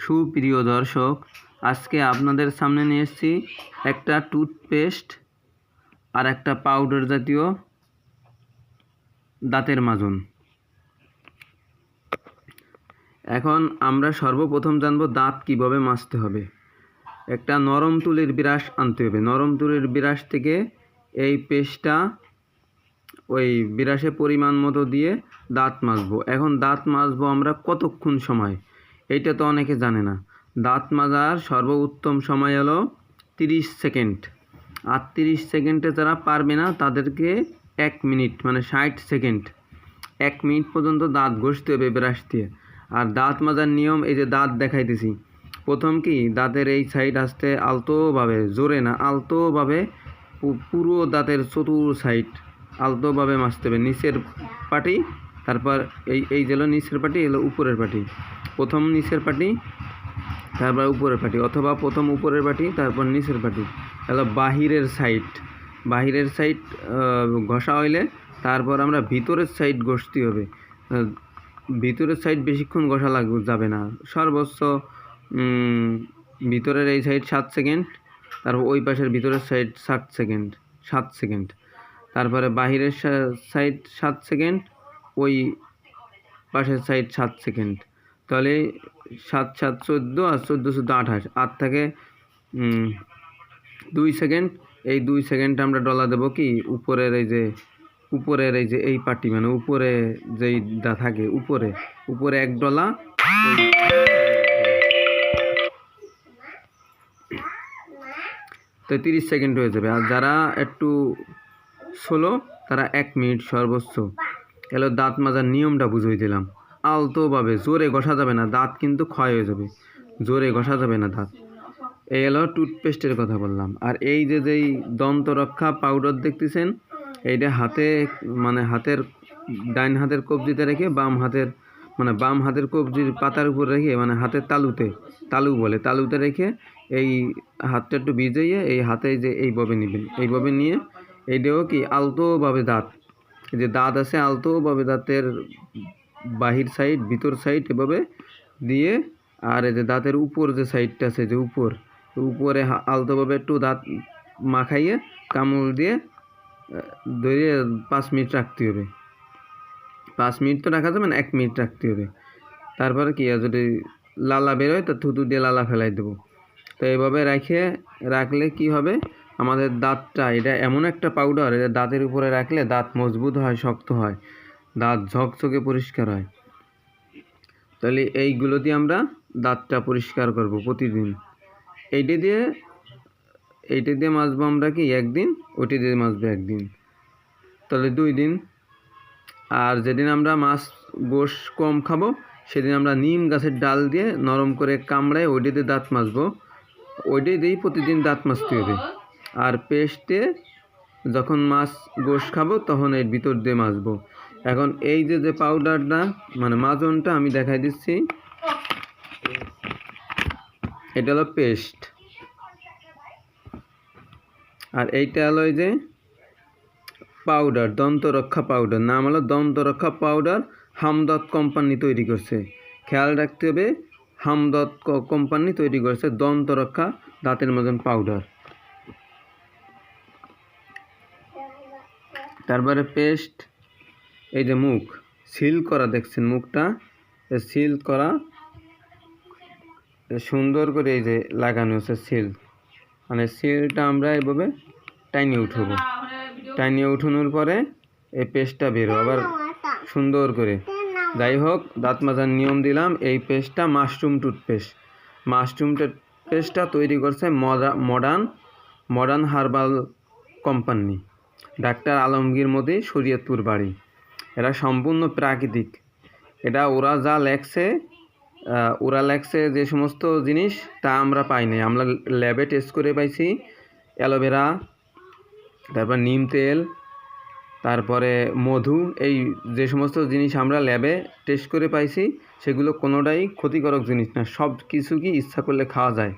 সুপ্রিয় দর্শক, আজকে আপনাদের সামনে নিয়ে এসেছি একটা টুথপেস্ট আর একটা পাউডার জাতীয় দাঁতের মাজুন। এখন আমরা সর্বপ্রথম জানবো দাঁত কিভাবে মাজতে হবে। একটা নরম তুলির ব্রাশ আনতে হবে। নরম তুলির ব্রাশ থেকে এই পেস্টটা ওই ব্রাশে পরিমাণ মতো দিয়ে দাঁত মাজবো। এখন দাঁত মাজবো আমরা কতক্ষণ সময়, এইটা তো অনেকে জানে না। দাঁত মাজার সর্বোত্তম সময় হলো 30 সেকেন্ড। আর 30 সেকেন্ডে যারা পারবে না তাদেরকে 1 মিনিট মানে 60 সেকেন্ড 1 মিনিট পর্যন্ত দাঁত ঘষতে হবে ব্রাশ দিয়ে। আর দাঁত মাজার নিয়ম এই যে দাঁত দেখাইতেছি। প্রথম কি দাঁতের এই সাইড আসতে আলতোভাবে, জোরে না, আলতোভাবে পুরো দাঁতের চতুর সাইড আলতোভাবে মাজতে হবে। নিচের পাটি, তারপর এই যেন নিচের পাটি, এলো উপরের পাটি। প্রথম নিচের পাটি, তারপর উপরের পাটি, অথবা প্রথম উপরের পাটি তারপর নিচের পাটি। এলো বাহিরের সাইড ঘষা হইলে তারপর আমরা ভিতরের সাইড ঘষতে হবে। ভিতরের সাইড বেশিক্ষণ ঘষা যাবে না, সর্বোচ্চ ভিতরের এই সাইড 7 সেকেন্ড, তারপর ওই পাশের ভিতরের সাইড 7 সেকেন্ড, তারপরে বাহিরের সাইড 7 সেকেন্ড, ওই পাশের সাইড 7 সেকেন্ড। তাহলে 7 7 14 আর 14 14 28, 8 থেকে 2 সেকেন্ড। এই 2 সেকেন্ড আমরা ডলা দেবো কি উপরের এই যে এই পাটি, মানে উপরে যেই দা থাকে উপরে 1 ডলা, তো 30 সেকেন্ড হয়ে যাবে। আর যারা একটু স্লো তারা 1 মিনিট সর্বোচ্চ। এলো দাঁত মাজার নিয়মটা বুঝিয়ে দিলাম। আলতোভাবে, জোরে ঘষা যাবে না, দাঁত কিন্তু ক্ষয় হয়ে যাবে, জোরে ঘষা যাবে না দাঁত। এই হলো টুথপেস্টের কথা বললাম। আর এই যেই দন্ত রক্ষা পাউডার দেখতেছেন, এইটা হাতে মানে হাতের ডাইন হাতের কবজিতে রেখে বাম হাতের কবজির পাতার উপর রেখে, মানে হাতের তালুতে রেখে এই হাতটা একটু ভিজাইয়ে এই হাতে যে এইভাবে নেবেন। এইভাবে নিয়ে এইটাও কি আলতোভাবে দাঁত, এই যে দাঁত আছে আলতোভাবে দাঁতের বাহির সাইড ভিতর সাইড এভাবে দিয়ে, আর এই যে দাঁতের উপর যে সাইডটা আছে, যে উপরে আলতোভাবে একটু দাঁত মাখাইয়ে কামড় দিয়ে ধরে 5 মিনিট রাখতে হবে। 5 মিনিট তো রাখা যাবে না, 1 মিনিট রাখতে হবে। তারপরে কি যদি লালা বেরোয় তো থুতু দিয়ে লালা ফেলাই দেবো। তো এইভাবে রাখলে কি হবে, আমাদের দাঁতটা, এটা এমন একটা পাউডার, এটা দাঁতের উপরে রাখলে দাঁত মজবুত হয়, শক্ত হয়, দাঁত ঝকঝকে পরিষ্কার হয়। তাহলে এইগুলো দিয়ে আমরা দাঁতটা পরিষ্কার করব প্রতিদিন। এইটা দিয়ে মাজবো আমরা কি একদিন, ওটি দিয়ে মাজবো একদিন, তাহলে 2 দিন। আর যেদিন আমরা মাছ গোশ কম খাবো সেদিন আমরা নিম গাছের ডাল দিয়ে নরম করে কামড়ায় ওইটি দিয়ে দাঁত মাজবো। ওইটি দিয়েই প্রতিদিন দাঁত মাজতে হবে। আর পেস্টে যখন মাছ গোশ খাবো তখন এর ভিতর দিয়ে মাজবো। এখন এই যে পাউডারটা মানে মাজনটা আমি দেখাই দিচ্ছি। এটা হলো পেস্ট, আর এইটা হলো এই যে পাউডার, দন্ত রক্ষা পাউডার। নাম হলো দন্ত রক্ষা পাউডার, হামদর্দ কোম্পানি তৈরি করছে। খেয়াল রাখতে হবে, হামদর্দ কোম্পানি তৈরি করছে দন্ত রক্ষা দাঁতের মাজন পাউডার। তারপরে পেস্ট, এই যে মুখ সিল করা দেখছেন, মুখটা সিল করা সুন্দর করে এই যে লাগানো আছে সিল, মানে সিলটা আমরা এইভাবে টাইনিয়ে উঠানোর পরে এই পেস্টটা বেরো আবার সুন্দর করে। যাই হোক, দাঁত মাজার নিয়ম দিলাম। এই পেস্টটা মাশরুম টুথপেস্টটা তৈরি করছে modern herbal company, doctor Alamgir Modi, Shariatpur বাড়ি। এরা সম্পূর্ণ প্রাকৃতিক। এটা ওরা লেখছে যে সমস্ত জিনিস তা আমরা পাইনি, আমরা ল্যাবে টেস্ট করে পাইছি। অ্যালোভেরা, তারপর নিম তেল, তারপরে মধু, এই যে সমস্ত জিনিস আমরা ল্যাবে টেস্ট করে পাইছি সেগুলো কোনোটাই ক্ষতিকারক জিনিস না, সব কিছু কি ইচ্ছা করলে খাওয়া যায়।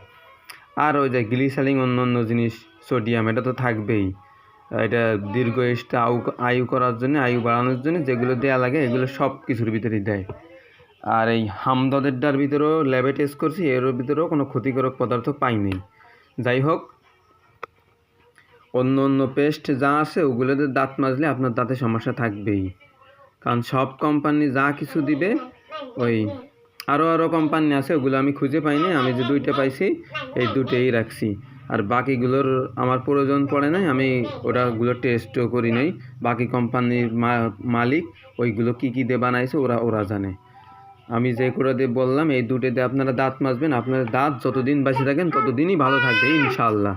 আর ওই যে গ্লিসারিন, অন্য জিনিস, সোডিয়াম, এটা তো থাকবেই। এটা দীর্ঘায়ু করার জন্য, আয়ু বাড়ানোর জন্য যেগুলো দেওয়া লাগে এগুলো সব কিছুর ভিতরেই দেয়। আর এই হামদর্দের ভিতরেও ল্যাবে টেস্ট করছি, এর ভিতরেও কোনো ক্ষতিকারক পদার্থ পাইনি। যাই হোক, অন্য অন্য পেস্ট যা আছে ওগুলোতে দাঁত মাজলে আপনার দাঁতে সমস্যা থাকবেই, কারণ সব কোম্পানি যা কিছু দিবে ওই আরও কোম্পানি আছে, ওগুলো আমি খুঁজে পাইনি। আমি যে দুইটা পাইছি এই দুটোই রাখছি, আর বাকিগুলোর আমার প্রয়োজন পড়ে নাই, আমি ওগুলো টেস্টও করি নাই। বাকি কোম্পানির মালিক ওইগুলো কী কী দিয়ে বানাইছে ওরা জানে। আমি যে করে দিয়ে বললাম এই দুটো দিয়ে আপনারা দাঁত মাজবেন, আপনার দাঁত যতদিন বেঁচে থাকেন ততদিনই ভালো থাকবে ইনশাআল্লাহ।